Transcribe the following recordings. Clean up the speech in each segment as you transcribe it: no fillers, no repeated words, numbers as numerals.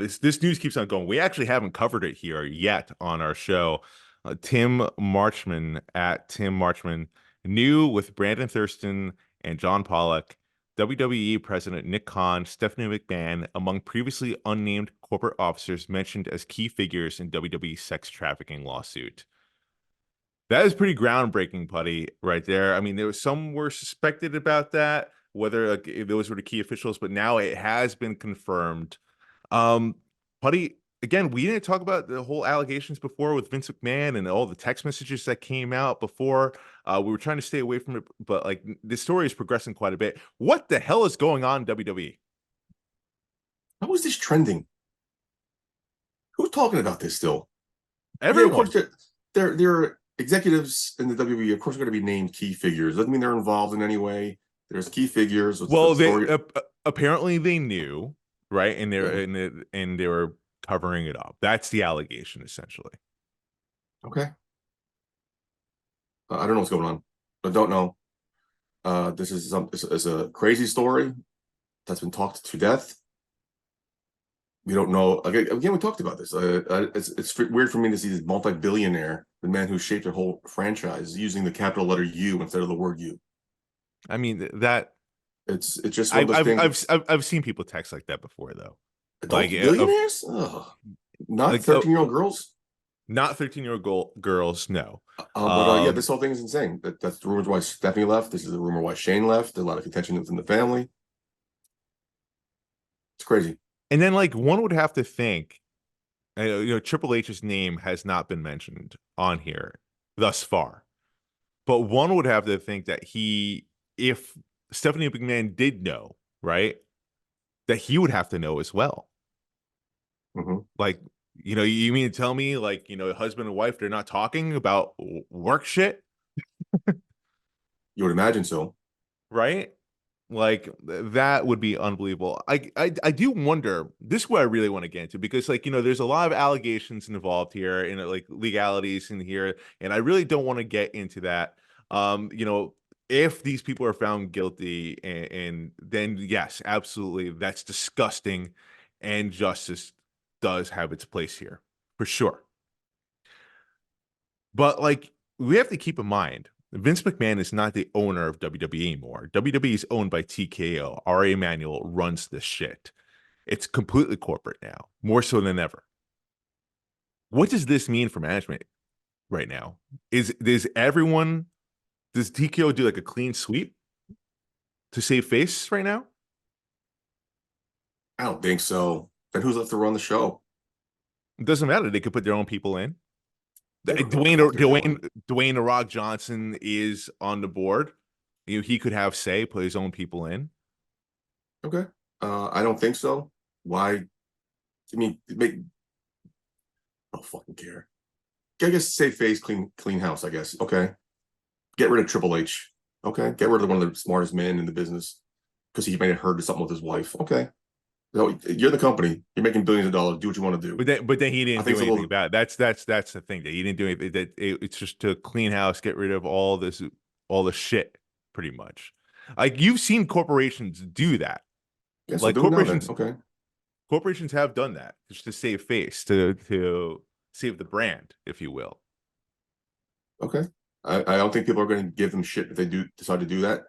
This news keeps on going. We actually haven't covered it here yet on our show. Tim Marchman at Tim Marchman, new with Brandon Thurston and John Pollock, WWE President Nick Khan, Stephanie McMahon, among previously unnamed corporate officers mentioned as key figures in WWE sex trafficking lawsuit. That is pretty groundbreaking, Putty, right there. I mean, there was some were suspected about that, whether like, if those were the key officials, but now it has been confirmed. Um, Putty, again, we didn't talk about the whole allegations before with Vince McMahon and all the text messages that came out before. We were trying to stay away from it, but like this story is progressing quite a bit. What the hell is going on in WWE? How is this trending? Who's talking about this still? Yeah, of course, Everyone. they're executives in the WWE. Of course, are going to be named key figures. Doesn't mean they're involved in any way. There's key figures. What's the Well, they story? apparently they knew, right? And Yeah. they were covering it up. That's the allegation, essentially. Okay. I don't know what's going on. I don't know. This is it's a crazy story that's been talked to death. We don't know. Again, we talked about this. It's weird for me to see this multi-billionaire, the man who shaped their whole franchise, using the capital letter U instead of the word U. I mean that It's just one of those things. I've seen people text like that before though. Like Adult billionaires? Ugh. Not like 13-year-old girls. not 13-year-old girls, no. But yeah, this whole thing is insane. That's the rumors why Stephanie left. This is the rumor why Shane left. A lot of contention within the family. It's crazy. And then like one would have to think, Triple H's name has not been mentioned on here thus far. But one would have to think that if Stephanie McMahon did know, right, that he would have to know as well. Hmm. Like, you mean to tell me, like, husband and wife, they're not talking about work shit, You would imagine so. right? Like that would be unbelievable. I do wonder. This is what I really want to get into because, like, there's a lot of allegations involved here and like legalities in here, and I really don't want to get into that. If these people are found guilty, and then yes, absolutely, that's disgusting, and justice does have its place here for sure. But like, we have to keep in mind Vince McMahon is not the owner of WWE anymore. WWE is owned by TKO. Ari Emanuel runs this shit. It's completely corporate now, more so than ever. What does this mean for management right now? Does TKO do like a clean sweep to save face right now? I don't think so. Then who's left to run the show? It doesn't matter. They could put their own people in. They don't know what the fuck they're doing. Dwayne the Rock Johnson is on the board. He could have say, put his own people in. Okay. I don't think so. Why? I mean, make. I don't fucking care. I guess save face, clean house. I guess. Okay. Get rid of Triple H. Okay. Get rid of one of the smartest men in the business because he may have heard of something with his wife. Okay. So you're the company. You're making billions of dollars. Do what you want to do. But then he I didn't think do it's a anything little. about it. That's the thing that he didn't do anything. It's just to clean house, get rid of all the shit, pretty much. Like you've seen corporations do that. Yes, I'll Like do it now then. Okay. corporations have done that just to save face, to save the brand, if you will. Okay. I don't think people are going to give them shit if they do decide to do that.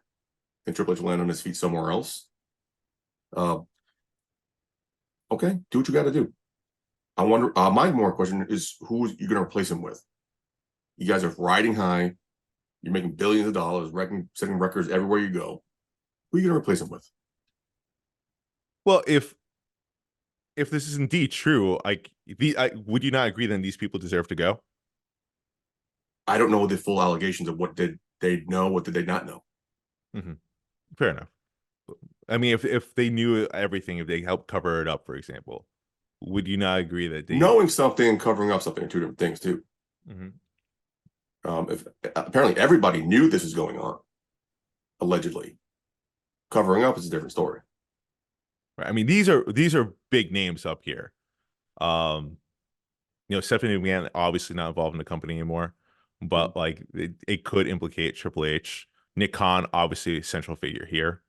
And Triple H will land on his feet somewhere else. Uh, okay. Do what you got to do. I wonder. My more question is who you're going to replace him with. You guys are riding high. You're making billions of dollars, setting records everywhere you go. Who are you going to replace him with? Well, if this is indeed true, would you not agree then these people deserve to go? I don't know the full allegations of what did they know, what did they not know. Hmm. Fair enough. I mean, if they knew everything, if they helped cover it up, for example, would you not agree that they? Knowing something and covering up something are two different things too. Mhm. If apparently everybody knew this was going on, allegedly, covering up is a different story. Right. I mean, these are big names up here. Um, Stephanie McMahon obviously not involved in the company anymore, Mhm. but like it could implicate Triple H. Nick Khan, obviously a central figure here.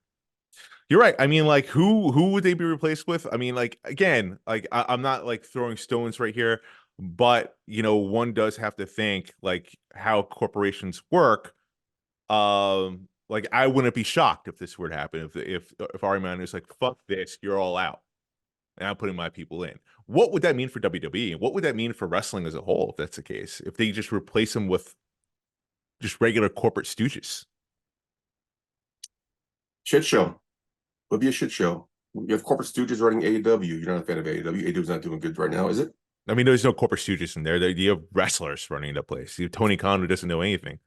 You're right. I mean, like, who would they be replaced with? I mean, like, again, like I'm not like throwing stones right here, but one does have to think like how corporations work. Like I wouldn't be shocked if this were to happen. If Ari Man is like, fuck this, you're all out, and I'm putting my people in. What would that mean for WWE? And what would that mean for wrestling as a whole if that's the case? If they just replace them with just regular corporate stooges? Shit show. Would be a shit show. You have corporate stooges running AEW. You're not a fan of AEW. AEW's not doing good right now, is it? I mean, there's no corporate stooges in there. You have wrestlers running the place. You have Tony Khan who doesn't know anything.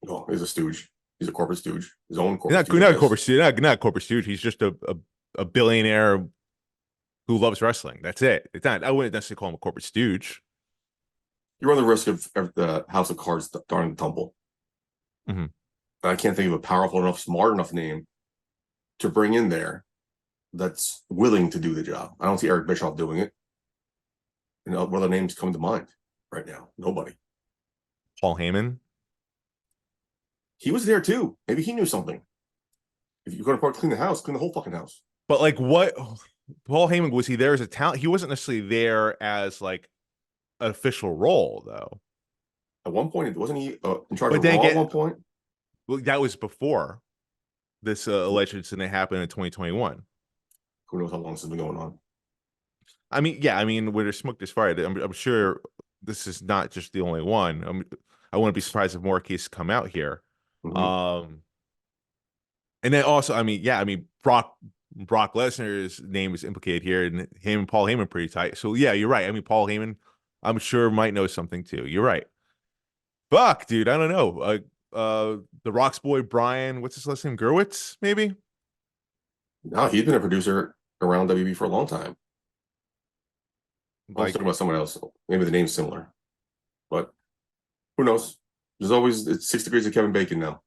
No, he's a stooge. He's a corporate stooge. His own He's corporate stooge, I not a guess. corporate stooge. Not a corporate stooge. He's just a billionaire who loves wrestling. That's it. It's not. I wouldn't necessarily call him a corporate stooge. You run the risk of the House of Cards darn tumble. Mhm. I can't think of a powerful enough, smart enough name to bring in there that's willing to do the job. I don't see Eric Bischoff doing it. What other names come to mind right now? Nobody. Paul Heyman. He was there too. Maybe he knew something. If you're going to clean the house, clean the whole fucking house. But like what Paul Heyman, was he there as a talent? He wasn't necessarily there as like an official role though. At one point, wasn't he in charge But of then Raw at again, one point? well, that was before this alleged incident happened in 2021. Who knows how long this has been going on? I mean, yeah, I mean, where there's smoke, there's fire. I'm sure this is not just the only one. I wouldn't be surprised if more cases come out here. Mm-hmm. Um, and then also, I mean, yeah, I mean, Brock Lesnar's name is implicated here, and him and Paul Heyman pretty tight. So yeah, you're right. I mean, Paul Heyman, I'm sure might know something too. You're right. Fuck, dude, I don't know. The Rock's boy Brian, what's his last name? Gerwitz, maybe. No, he's been a producer around WB for a long time. I was talking Like, about someone else. Maybe the name's similar, but who knows? There's always it's 6 degrees of Kevin Bacon now.